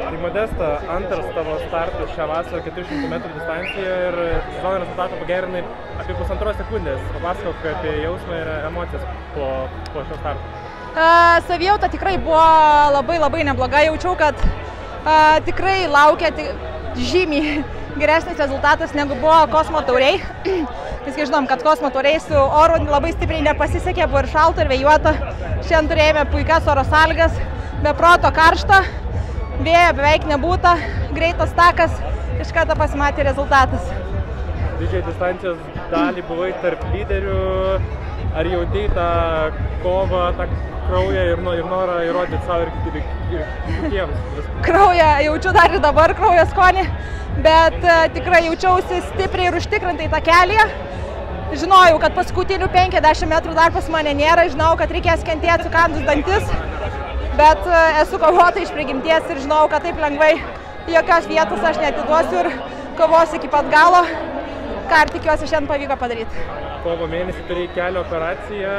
Tai Modesta, antras tavo startas šią vasarą 400 metrų distancijoje ir sezono rezultatą pagerinai apie 1,5 sekundės. Papasakok apie jausmą ir emocijas po šio starto. Savijauta tikrai buvo labai nebloga. Jaučiau, kad tikrai laukia žymiai geresnis rezultatas negu buvo Kosmo tauriai. Viskai žinom, kad Kosmo tauriai su oru labai stipriai nepasisekė, buvo ir šalta, ir vėjuota. Šiandien turėjome puikias oro sąlygas, be proto karšta, vėjo beveik nebūta, greitas takas, iš karto pasimatė rezultatas. Didžiai distancijos dalį buvai tarp lyderių, ar jautei tą kovą, tą kraują ir norą įrodyti savo ir kitiems? Kraują jaučiu dar ir dabar, kraujo skonį, bet tikrai jaučiausi stipriai ir užtikrintai tą kelyje. Žinojau, kad paskutinių 50 metrų dar pas mane nėra, žinau, kad reikės kentėti sukandus dantis, bet esu kovota iš prigimties ir žinau, kad taip lengvai jokios vietos aš neatiduosiu ir kovosiu iki pat galo, ką ir tikiuosi šiandien pavyko padaryti. Kovo mėnesį turėjai kelio operaciją,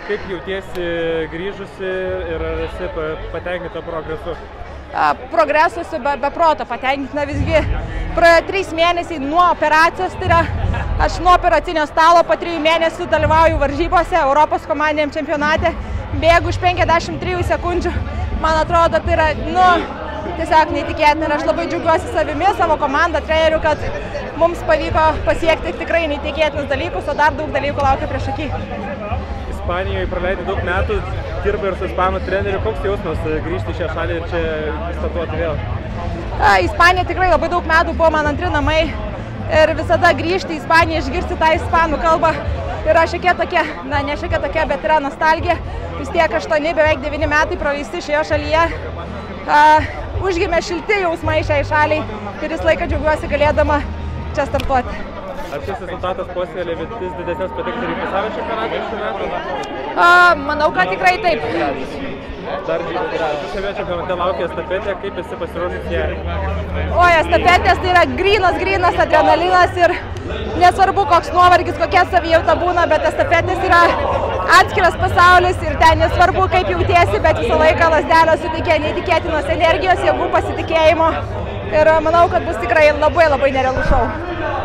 kaip jautiesi grįžusi ir ar esi patenkinta progresu? Progresuosiu be proto patenkintina, visgi praėjo 3 mėnesiai nuo operacijos, tai yra aš nuo operacinio stalo po 3 mėnesių dalyvauju varžybose Europos komandiniam čempionate, bėgu už 53 sekundžių, man atrodo, tai yra, tiesiog neįtikėtina ir aš labai džiaugiuosi savimi, savo komandą, treneriu, kad mums pavyko pasiekti tikrai neįtikėtinus dalykus, o dar daug dalykų laukia prieš akį. Ispanijoje praleidai daug metų, dirbai ir su ispanų treneriu, koks jausmas grįžti į šią šalį ir čia startuoti vėl? Ispanija tikrai labai daug metų buvo man antri namai ir visada grįžti į Ispaniją, išgirsti tą ispanų kalbą yra šiokia tokia, ne šiokia tokia, bet yra nostalgija. Vis tiek 8, beveik 9 metai praleisti šioje šalyje. Užgimė šilti jausmai šiai šaliai ir visą laiką džiaugiuosi galėdama čia startuoti. Ar šis rezultatas puoselėja vis didesnės patekti į pasaulio čempionatą šių metų? Manau, kad tikrai taip. Dar šiame čempionate laukia estafetė, kaip esi pasiruošęs ją? Oi, estafetės tai yra grynas adrenalinas ir nesvarbu, koks nuovargis, kokia savijauta būna, bet estafetės yra atskiras pasaulis ir ten nesvarbu, kaip jautiesi, bet visą laiką lazdelė suteikia neįtikėtinos energijos, jėgų, pasitikėjimo ir manau, kad bus tikrai labai nerealus šou.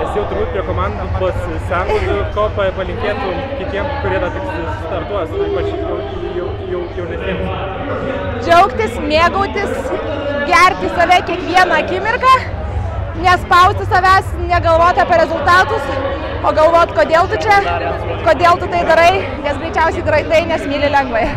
Esi jau turbūt prie komandos senųjų, ko palinkėtum kitiems, kurie tik startuos, ypač jaunesniems? Džiaugtis, mėgautis, gerti save kiekvieną akimirką, nespausti savęs, negalvoti apie rezultatus, o galvoti, kodėl tu čia, kodėl tu tai darai, nes greičiausiai darai tai, nes myli lengvai.